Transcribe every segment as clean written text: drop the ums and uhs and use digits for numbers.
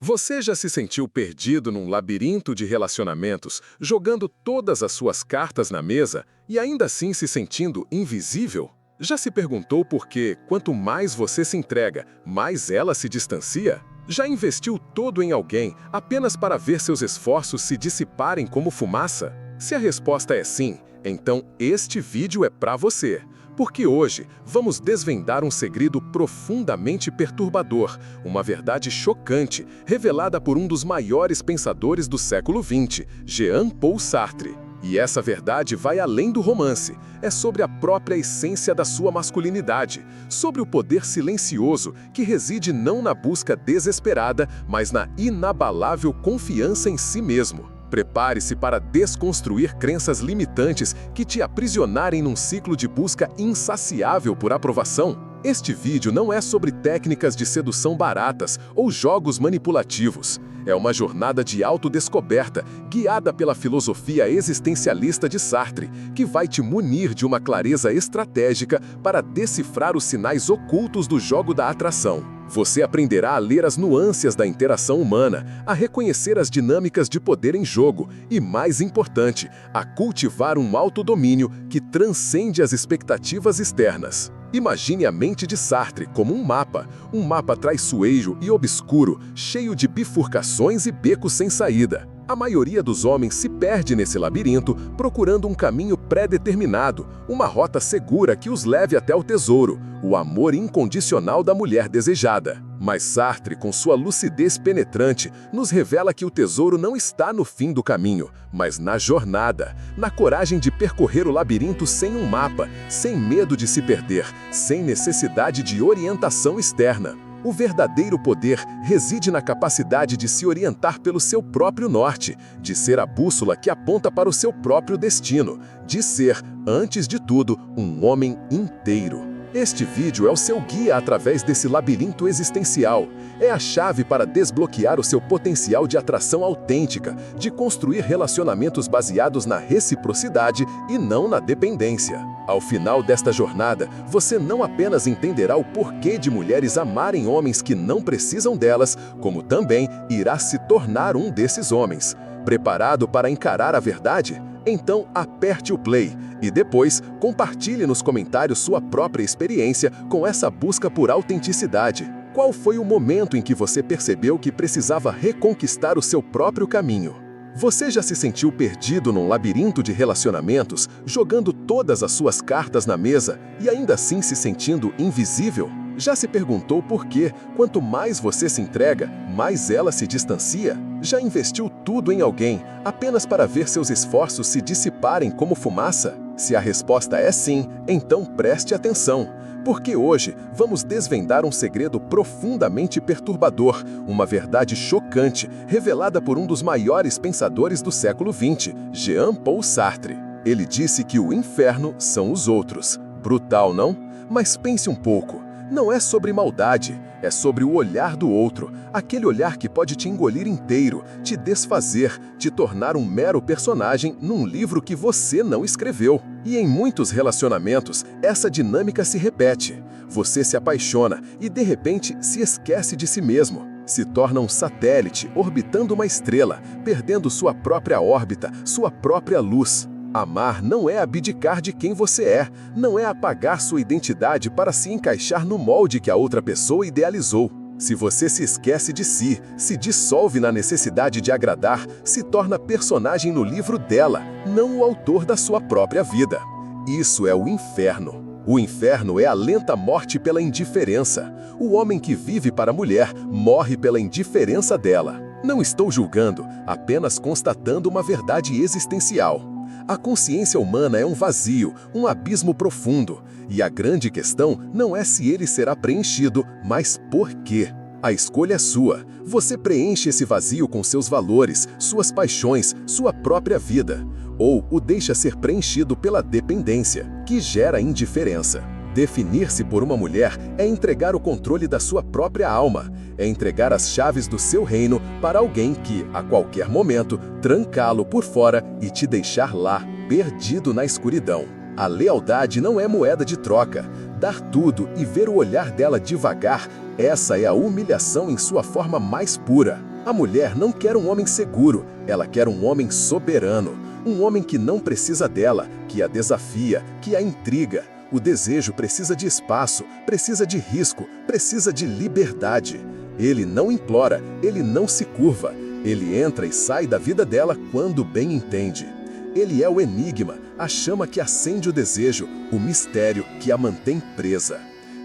Você já se sentiu perdido num labirinto de relacionamentos, jogando todas as suas cartas na mesa e ainda assim se sentindo invisível? Já se perguntou por que, quanto mais você se entrega, mais ela se distancia? Já investiu todo em alguém apenas para ver seus esforços se dissiparem como fumaça? Se a resposta é sim, então este vídeo é para você. Porque hoje vamos desvendar um segredo profundamente perturbador, uma verdade chocante, revelada por um dos maiores pensadores do século XX, Jean-Paul Sartre. E essa verdade vai além do romance, é sobre a própria essência da sua masculinidade, sobre o poder silencioso que reside não na busca desesperada, mas na inabalável confiança em si mesmo. Prepare-se para desconstruir crenças limitantes que te aprisionarem num ciclo de busca insaciável por aprovação. Este vídeo não é sobre técnicas de sedução baratas ou jogos manipulativos. É uma jornada de autodescoberta, guiada pela filosofia existencialista de Sartre, que vai te munir de uma clareza estratégica para decifrar os sinais ocultos do jogo da atração. Você aprenderá a ler as nuances da interação humana, a reconhecer as dinâmicas de poder em jogo e, mais importante, a cultivar um autodomínio que transcende as expectativas externas. Imagine a mente de Sartre como um mapa traiçoeiro e obscuro, cheio de bifurcações e becos sem saída. A maioria dos homens se perde nesse labirinto, procurando um caminho pré-determinado, uma rota segura que os leve até o tesouro, o amor incondicional da mulher desejada. Mas Sartre, com sua lucidez penetrante, nos revela que o tesouro não está no fim do caminho, mas na jornada, na coragem de percorrer o labirinto sem um mapa, sem medo de se perder, sem necessidade de orientação externa. O verdadeiro poder reside na capacidade de se orientar pelo seu próprio norte, de ser a bússola que aponta para o seu próprio destino, de ser, antes de tudo, um homem inteiro. Este vídeo é o seu guia através desse labirinto existencial. É a chave para desbloquear o seu potencial de atração autêntica, de construir relacionamentos baseados na reciprocidade e não na dependência. Ao final desta jornada, você não apenas entenderá o porquê de mulheres amarem homens que não precisam delas, como também irá se tornar um desses homens. Preparado para encarar a verdade? Então aperte o play e depois compartilhe nos comentários sua própria experiência com essa busca por autenticidade. Qual foi o momento em que você percebeu que precisava reconquistar o seu próprio caminho? Você já se sentiu perdido num labirinto de relacionamentos, jogando todas as suas cartas na mesa e ainda assim se sentindo invisível? Já se perguntou por que, quanto mais você se entrega, mais ela se distancia? Já investiu tudo em alguém, apenas para ver seus esforços se dissiparem como fumaça? Se a resposta é sim, então preste atenção, porque hoje vamos desvendar um segredo profundamente perturbador, uma verdade chocante, revelada por um dos maiores pensadores do século XX, Jean-Paul Sartre. Ele disse que o inferno são os outros. Brutal, não? Mas pense um pouco. Não é sobre maldade, é sobre o olhar do outro, aquele olhar que pode te engolir inteiro, te desfazer, te tornar um mero personagem num livro que você não escreveu. E em muitos relacionamentos, essa dinâmica se repete. Você se apaixona e, de repente, se esquece de si mesmo. Se torna um satélite orbitando uma estrela, perdendo sua própria órbita, sua própria luz. Amar não é abdicar de quem você é, não é apagar sua identidade para se encaixar no molde que a outra pessoa idealizou. Se você se esquece de si, se dissolve na necessidade de agradar, se torna personagem no livro dela, não o autor da sua própria vida. Isso é o inferno. O inferno é a lenta morte pela indiferença. O homem que vive para a mulher morre pela indiferença dela. Não estou julgando, apenas constatando uma verdade existencial. A consciência humana é um vazio, um abismo profundo. E a grande questão não é se ele será preenchido, mas por quê. A escolha é sua. Você preenche esse vazio com seus valores, suas paixões, sua própria vida. Ou o deixa ser preenchido pela dependência, que gera indiferença. Definir-se por uma mulher é entregar o controle da sua própria alma, é entregar as chaves do seu reino para alguém que, a qualquer momento, trancá-lo por fora e te deixar lá, perdido na escuridão. A lealdade não é moeda de troca. Dar tudo e ver o olhar dela devagar, essa é a humilhação em sua forma mais pura. A mulher não quer um homem seguro, ela quer um homem soberano. Um homem que não precisa dela, que a desafia, que a intriga. O desejo precisa de espaço, precisa de risco, precisa de liberdade. Ele não implora, ele não se curva. Ele entra e sai da vida dela quando bem entende. Ele é o enigma, a chama que acende o desejo, o mistério que a mantém presa.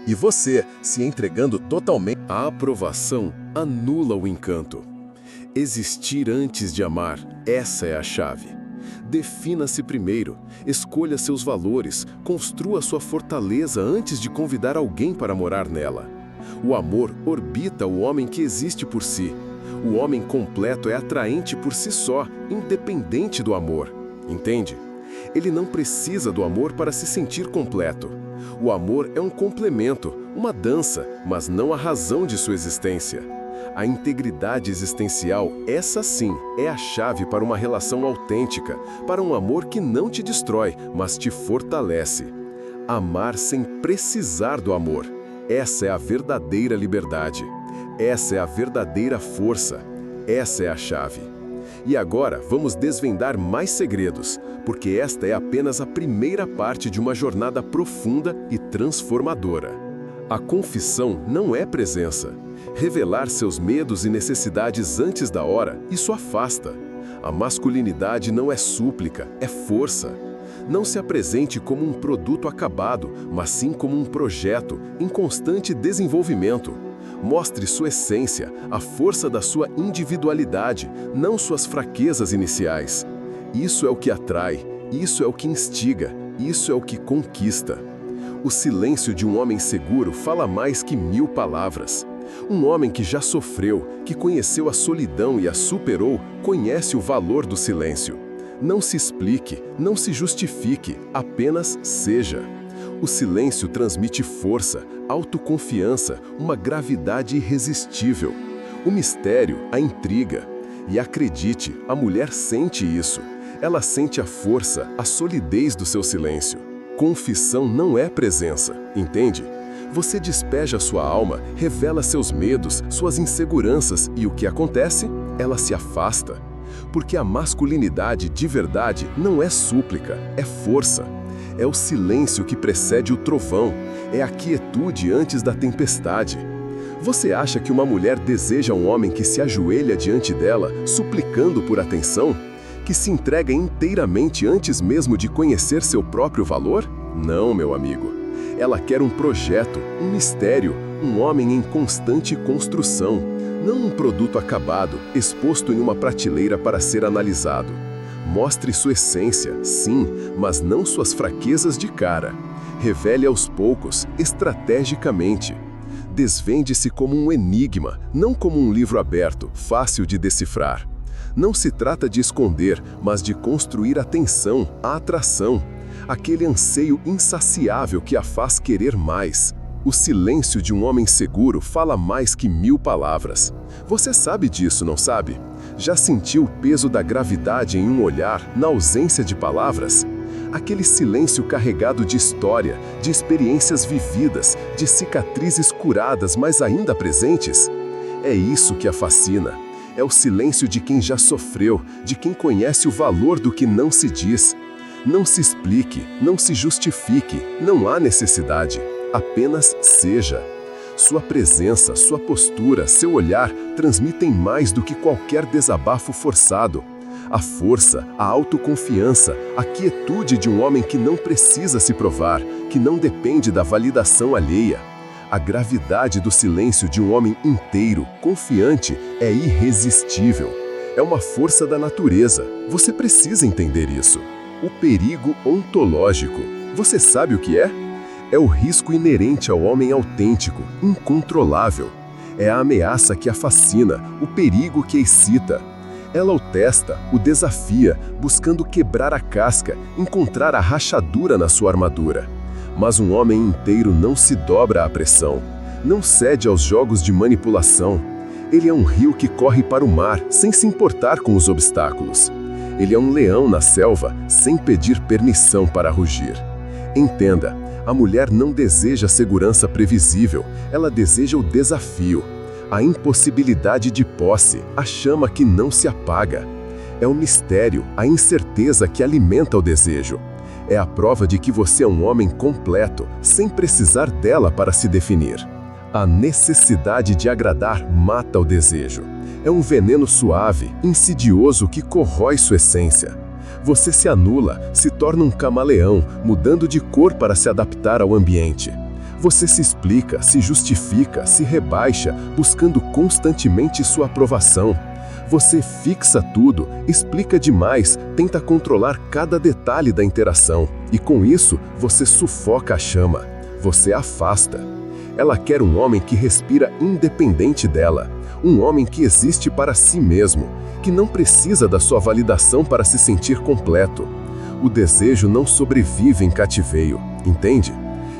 E você, se entregando totalmente, a aprovação anula o encanto. Existir antes de amar, essa é a chave. Defina-se primeiro, escolha seus valores, construa sua fortaleza antes de convidar alguém para morar nela. O amor orbita o homem que existe por si. O homem completo é atraente por si só, independente do amor. Entende? Ele não precisa do amor para se sentir completo. O amor é um complemento, uma dança, mas não a razão de sua existência. A integridade existencial, essa sim, é a chave para uma relação autêntica, para um amor que não te destrói, mas te fortalece. Amar sem precisar do amor. Essa é a verdadeira liberdade. Essa é a verdadeira força. Essa é a chave. E agora vamos desvendar mais segredos, porque esta é apenas a primeira parte de uma jornada profunda e transformadora. A confissão não é presença. Revelar seus medos e necessidades antes da hora, isso afasta. A masculinidade não é súplica, é força. Não se apresente como um produto acabado, mas sim como um projeto em constante desenvolvimento. Mostre sua essência, a força da sua individualidade, não suas fraquezas iniciais. Isso é o que atrai, isso é o que instiga, isso é o que conquista. O silêncio de um homem seguro fala mais que 1000 palavras. Um homem que já sofreu, que conheceu a solidão e a superou, conhece o valor do silêncio. Não se explique, não se justifique, apenas seja. O silêncio transmite força, autoconfiança, uma gravidade irresistível. O mistério, a intriga. E acredite, a mulher sente isso. Ela sente a força, a solidez do seu silêncio. Confissão não é presença, entende? Você despeja sua alma, revela seus medos, suas inseguranças e o que acontece? Ela se afasta. Porque a masculinidade de verdade não é súplica, é força. É o silêncio que precede o trovão, é a quietude antes da tempestade. Você acha que uma mulher deseja um homem que se ajoelha diante dela, suplicando por atenção? Que se entrega inteiramente antes mesmo de conhecer seu próprio valor? Não, meu amigo. Ela quer um projeto, um mistério, um homem em constante construção, não um produto acabado, exposto em uma prateleira para ser analisado. Mostre sua essência, sim, mas não suas fraquezas de cara. Revele aos poucos, estrategicamente. Desvende-se como um enigma, não como um livro aberto, fácil de decifrar. Não se trata de esconder, mas de construir a tensão, a atração. Aquele anseio insaciável que a faz querer mais. O silêncio de um homem seguro fala mais que 1000 palavras. Você sabe disso, não sabe? Já sentiu o peso da gravidade em um olhar, na ausência de palavras? Aquele silêncio carregado de história, de experiências vividas, de cicatrizes curadas, mas ainda presentes? É isso que a fascina. É o silêncio de quem já sofreu, de quem conhece o valor do que não se diz. Não se explique, não se justifique, não há necessidade. Apenas seja. Sua presença, sua postura, seu olhar transmitem mais do que qualquer desabafo forçado. A força, a autoconfiança, a quietude de um homem que não precisa se provar, que não depende da validação alheia. A gravidade do silêncio de um homem inteiro, confiante, é irresistível. É uma força da natureza. Você precisa entender isso. O perigo ontológico. Você sabe o que é? É o risco inerente ao homem autêntico, incontrolável. É a ameaça que a fascina, o perigo que a excita. Ela o testa, o desafia, buscando quebrar a casca, encontrar a rachadura na sua armadura. Mas um homem inteiro não se dobra à pressão, não cede aos jogos de manipulação. Ele é um rio que corre para o mar, sem se importar com os obstáculos. Ele é um leão na selva, sem pedir permissão para rugir. Entenda, a mulher não deseja segurança previsível, ela deseja o desafio. a impossibilidade de posse, a chama que não se apaga. É o mistério, a incerteza que alimenta o desejo. É a prova de que você é um homem completo, sem precisar dela para se definir. A necessidade de agradar mata o desejo. É um veneno suave, insidioso que corrói sua essência. Você se anula, se torna um camaleão, mudando de cor para se adaptar ao ambiente. Você se explica, se justifica, se rebaixa, buscando constantemente sua aprovação. Você fixa tudo, explica demais, tenta controlar cada detalhe da interação. E com isso, você sufoca a chama. Você afasta. Ela quer um homem que respira independente dela. Um homem que existe para si mesmo, que não precisa da sua validação para se sentir completo. O desejo não sobrevive em cativeiro, entende?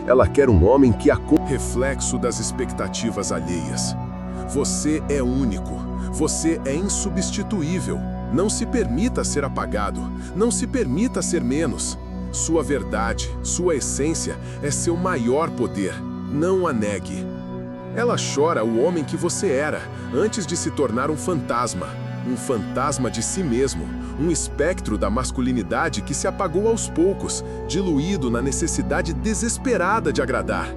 Ela quer um homem que reflexo das expectativas alheias. Você é único. Você é insubstituível. Não se permita ser apagado. Não se permita ser menos. Sua verdade, sua essência é seu maior poder. Não a negue. Ela chora o homem que você era, antes de se tornar um fantasma de si mesmo, um espectro da masculinidade que se apagou aos poucos, diluído na necessidade desesperada de agradar.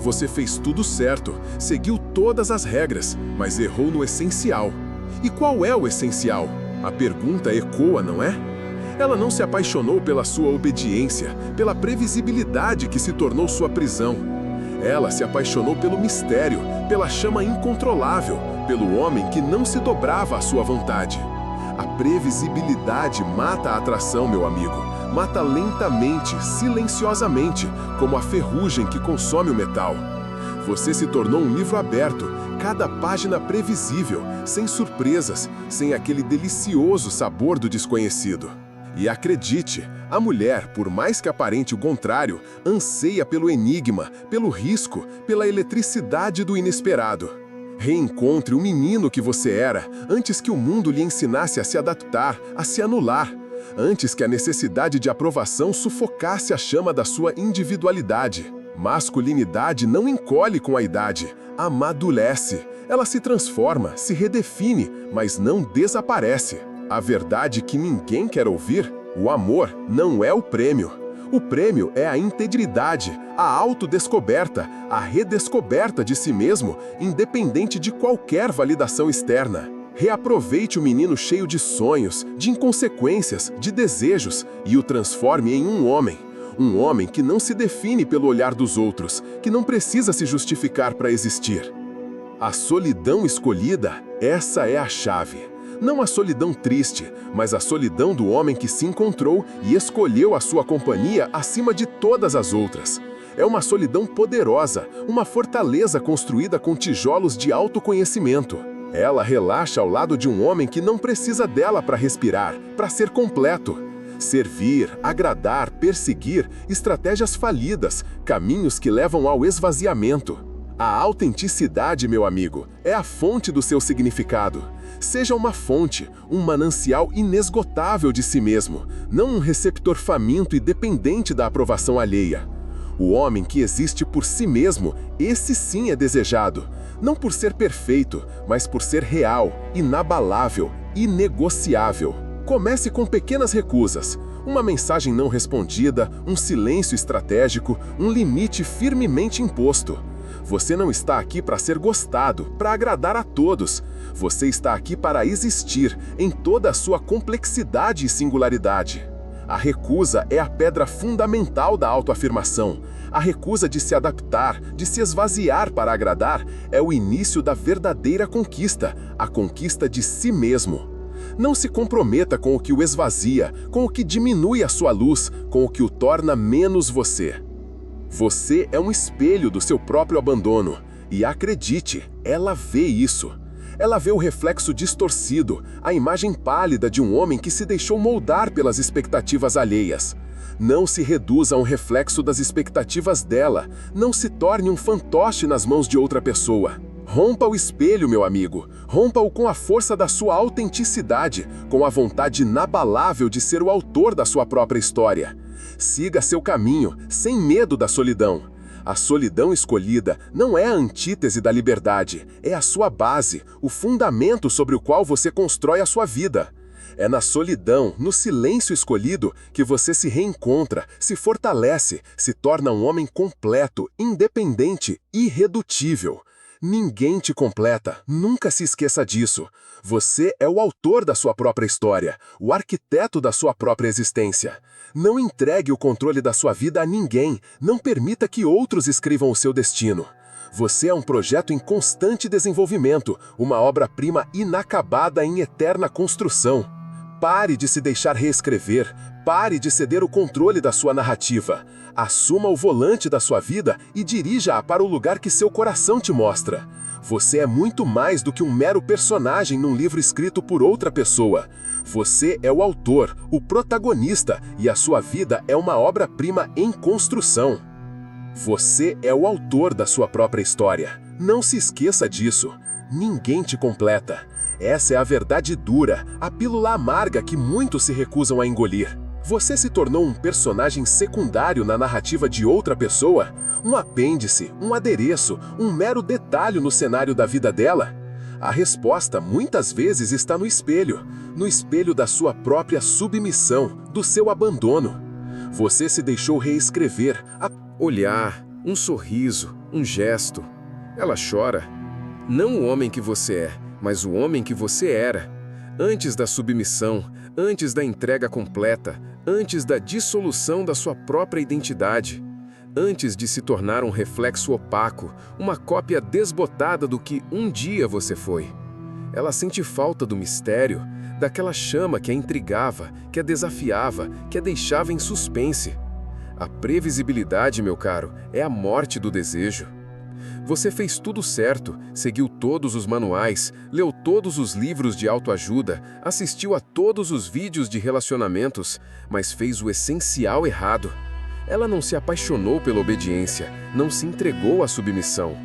Você fez tudo certo, seguiu todas as regras, mas errou no essencial. E qual é o essencial? A pergunta ecoa, não é? Ela não se apaixonou pela sua obediência, pela previsibilidade que se tornou sua prisão. Ela se apaixonou pelo mistério, pela chama incontrolável, pelo homem que não se dobrava à sua vontade. A previsibilidade mata a atração, meu amigo. Mata lentamente, silenciosamente, como a ferrugem que consome o metal. Você se tornou um livro aberto, cada página previsível, sem surpresas, sem aquele delicioso sabor do desconhecido. E acredite, a mulher, por mais que aparente o contrário, anseia pelo enigma, pelo risco, pela eletricidade do inesperado. Reencontre o menino que você era, antes que o mundo lhe ensinasse a se adaptar, a se anular, antes que a necessidade de aprovação sufocasse a chama da sua individualidade. Masculinidade não encolhe com a idade, amadurece. Ela se transforma, se redefine, mas não desaparece. A verdade que ninguém quer ouvir: o amor não é o prêmio. O prêmio é a integridade, a autodescoberta, a redescoberta de si mesmo, independente de qualquer validação externa. Reaproveite o menino cheio de sonhos, de inconsequências, de desejos, e o transforme em um homem. Um homem que não se define pelo olhar dos outros, que não precisa se justificar para existir. A solidão escolhida, essa é a chave. Não a solidão triste, mas a solidão do homem que se encontrou e escolheu a sua companhia acima de todas as outras. É uma solidão poderosa, uma fortaleza construída com tijolos de autoconhecimento. Ela relaxa ao lado de um homem que não precisa dela para respirar, para ser completo. Servir, agradar, perseguir, estratégias falidas, caminhos que levam ao esvaziamento. A autenticidade, meu amigo, é a fonte do seu significado. Seja uma fonte, um manancial inesgotável de si mesmo, não um receptor faminto e dependente da aprovação alheia. O homem que existe por si mesmo, esse sim é desejado, não por ser perfeito, mas por ser real, inabalável, inegociável. Comece com pequenas recusas, uma mensagem não respondida, um silêncio estratégico, um limite firmemente imposto. Você não está aqui para ser gostado, para agradar a todos. Você está aqui para existir em toda a sua complexidade e singularidade. A recusa é a pedra fundamental da autoafirmação. A recusa de se adaptar, de se esvaziar para agradar, é o início da verdadeira conquista, a conquista de si mesmo. Não se comprometa com o que o esvazia, com o que diminui a sua luz, com o que o torna menos você. Você é um espelho do seu próprio abandono. E acredite, ela vê isso. Ela vê o reflexo distorcido, a imagem pálida de um homem que se deixou moldar pelas expectativas alheias. Não se reduza a um reflexo das expectativas dela. Não se torne um fantoche nas mãos de outra pessoa. Rompa o espelho, meu amigo. Rompa-o com a força da sua autenticidade, com a vontade inabalável de ser o autor da sua própria história. Siga seu caminho, sem medo da solidão. A solidão escolhida não é a antítese da liberdade, é a sua base, o fundamento sobre o qual você constrói a sua vida. É na solidão, no silêncio escolhido, que você se reencontra, se fortalece, se torna um homem completo, independente, irredutível. Ninguém te completa, nunca se esqueça disso. Você é o autor da sua própria história, o arquiteto da sua própria existência. Não entregue o controle da sua vida a ninguém, não permita que outros escrevam o seu destino. Você é um projeto em constante desenvolvimento, uma obra-prima inacabada em eterna construção. Pare de se deixar reescrever, pare de ceder o controle da sua narrativa. Assuma o volante da sua vida e dirija-a para o lugar que seu coração te mostra. Você é muito mais do que um mero personagem num livro escrito por outra pessoa. Você é o autor, o protagonista, e a sua vida é uma obra-prima em construção. Você é o autor da sua própria história. Não se esqueça disso. Ninguém te completa. Essa é a verdade dura, a pílula amarga que muitos se recusam a engolir. Você se tornou um personagem secundário na narrativa de outra pessoa? Um apêndice, um adereço, um mero detalhe no cenário da vida dela? A resposta muitas vezes está no espelho da sua própria submissão, do seu abandono. Você se deixou reescrever, olhar, um sorriso, um gesto. Ela chora. Não o homem que você é, mas o homem que você era. Antes da submissão, antes da entrega completa, antes da dissolução da sua própria identidade. Antes de se tornar um reflexo opaco, uma cópia desbotada do que um dia você foi. Ela sente falta do mistério, daquela chama que a intrigava, que a desafiava, que a deixava em suspense. A previsibilidade, meu caro, é a morte do desejo. Você fez tudo certo, seguiu todos os manuais, leu todos os livros de autoajuda, assistiu a todos os vídeos de relacionamentos, mas fez o essencial errado. Ela não se apaixonou pela obediência, não se entregou à submissão.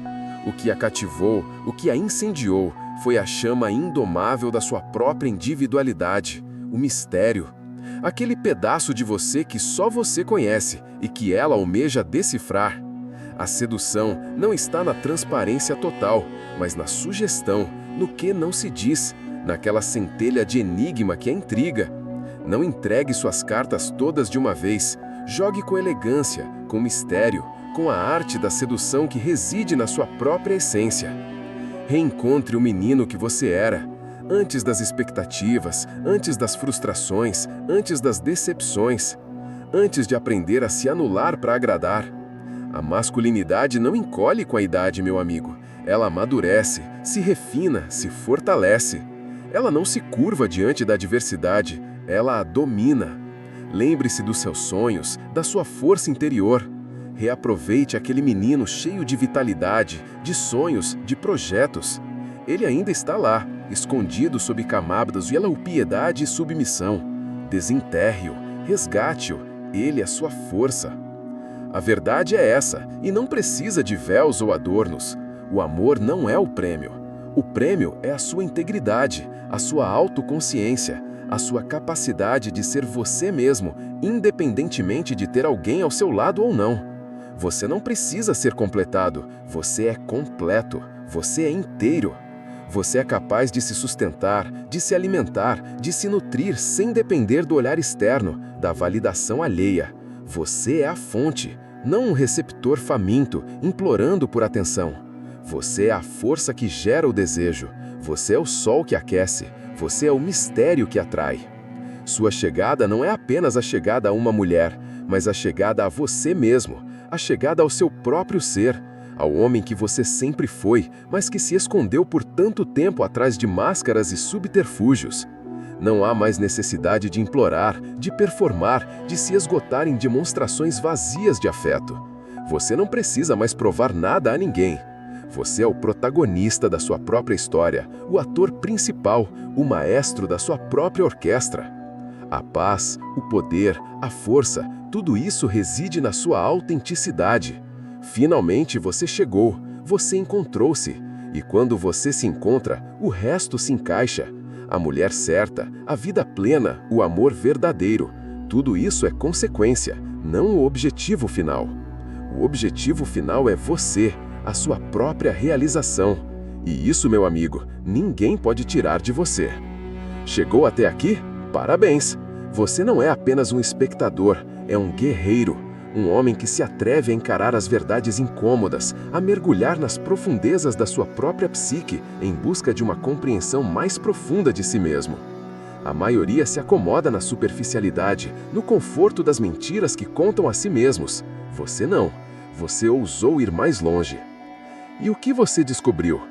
O que a cativou, o que a incendiou, foi a chama indomável da sua própria individualidade, o mistério. Aquele pedaço de você que só você conhece e que ela almeja decifrar. A sedução não está na transparência total, mas na sugestão, no que não se diz, naquela centelha de enigma que a intriga. Não entregue suas cartas todas de uma vez. Jogue com elegância, com mistério, com a arte da sedução que reside na sua própria essência. Reencontre o menino que você era, antes das expectativas, antes das frustrações, antes das decepções, antes de aprender a se anular para agradar. A masculinidade não encolhe com a idade, meu amigo. Ela amadurece, se refina, se fortalece. Ela não se curva diante da adversidade, ela a domina. Lembre-se dos seus sonhos, da sua força interior. Reaproveite aquele menino cheio de vitalidade, de sonhos, de projetos. Ele ainda está lá, escondido sob camadas de piedade e submissão. Desenterre-o, resgate-o, ele é sua força. A verdade é essa, e não precisa de véus ou adornos. O amor não é o prêmio. O prêmio é a sua integridade, a sua autoconsciência, a sua capacidade de ser você mesmo, independentemente de ter alguém ao seu lado ou não. Você não precisa ser completado, você é completo, você é inteiro. Você é capaz de se sustentar, de se alimentar, de se nutrir sem depender do olhar externo, da validação alheia. Você é a fonte, não um receptor faminto, implorando por atenção. Você é a força que gera o desejo. Você é o sol que aquece. Você é o mistério que atrai. Sua chegada não é apenas a chegada a uma mulher, mas a chegada a você mesmo, a chegada ao seu próprio ser, ao homem que você sempre foi, mas que se escondeu por tanto tempo atrás de máscaras e subterfúgios. Não há mais necessidade de implorar, de performar, de se esgotar em demonstrações vazias de afeto. Você não precisa mais provar nada a ninguém. Você é o protagonista da sua própria história, o ator principal, o maestro da sua própria orquestra. A paz, o poder, a força, tudo isso reside na sua autenticidade. Finalmente você chegou, você encontrou-se, e quando você se encontra, o resto se encaixa. A mulher certa, a vida plena, o amor verdadeiro, tudo isso é consequência, não o objetivo final. O objetivo final é você, a sua própria realização. E isso, meu amigo, ninguém pode tirar de você. Chegou até aqui? Parabéns! Você não é apenas um espectador, é um guerreiro. Um homem que se atreve a encarar as verdades incômodas, a mergulhar nas profundezas da sua própria psique em busca de uma compreensão mais profunda de si mesmo. A maioria se acomoda na superficialidade, no conforto das mentiras que contam a si mesmos. Você não. Você ousou ir mais longe. E o que você descobriu?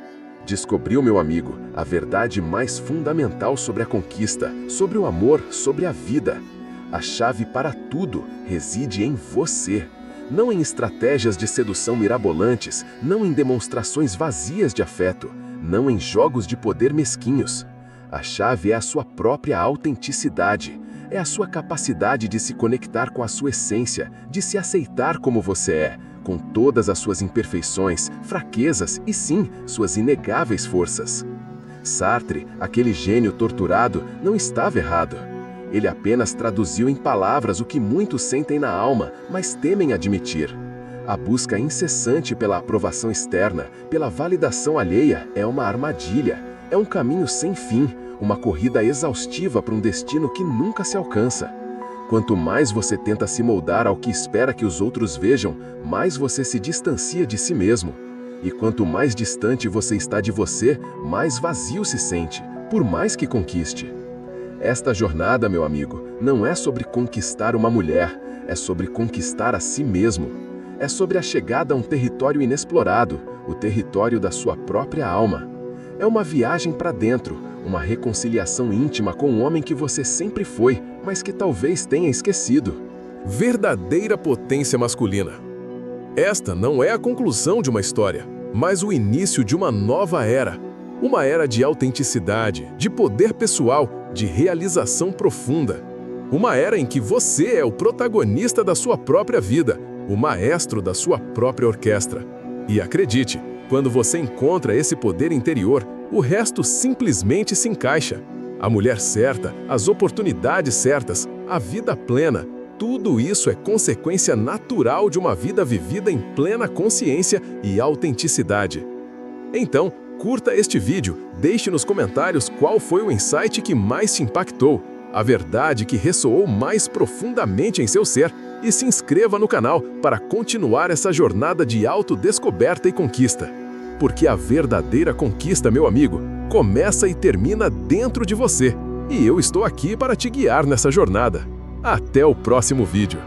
Descobriu, meu amigo, a verdade mais fundamental sobre a conquista, sobre o amor, sobre a vida. A chave para tudo reside em você. Não em estratégias de sedução mirabolantes, não em demonstrações vazias de afeto, não em jogos de poder mesquinhos. A chave é a sua própria autenticidade, é a sua capacidade de se conectar com a sua essência, de se aceitar como você é, com todas as suas imperfeições, fraquezas e sim, suas inegáveis forças. Sartre, aquele gênio torturado, não estava errado. Ele apenas traduziu em palavras o que muitos sentem na alma, mas temem admitir. A busca incessante pela aprovação externa, pela validação alheia, é uma armadilha, é um caminho sem fim, uma corrida exaustiva para um destino que nunca se alcança. Quanto mais você tenta se moldar ao que espera que os outros vejam, mais você se distancia de si mesmo. E quanto mais distante você está de você, mais vazio se sente, por mais que conquiste. Esta jornada, meu amigo, não é sobre conquistar uma mulher, é sobre conquistar a si mesmo. É sobre a chegada a um território inexplorado, o território da sua própria alma. É uma viagem para dentro, uma reconciliação íntima com o homem que você sempre foi, mas que talvez tenha esquecido. Verdadeira potência masculina. Esta não é a conclusão de uma história, mas o início de uma nova era. Uma era de autenticidade, de poder pessoal, de realização profunda. Uma era em que você é o protagonista da sua própria vida, o maestro da sua própria orquestra. E acredite, quando você encontra esse poder interior, o resto simplesmente se encaixa. A mulher certa, as oportunidades certas, a vida plena, tudo isso é consequência natural de uma vida vivida em plena consciência e autenticidade. Então, curta este vídeo, deixe nos comentários qual foi o insight que mais te impactou, a verdade que ressoou mais profundamente em seu ser e se inscreva no canal para continuar essa jornada de autodescoberta e conquista. Porque a verdadeira conquista, meu amigo, começa e termina dentro de você. E eu estou aqui para te guiar nessa jornada. Até o próximo vídeo.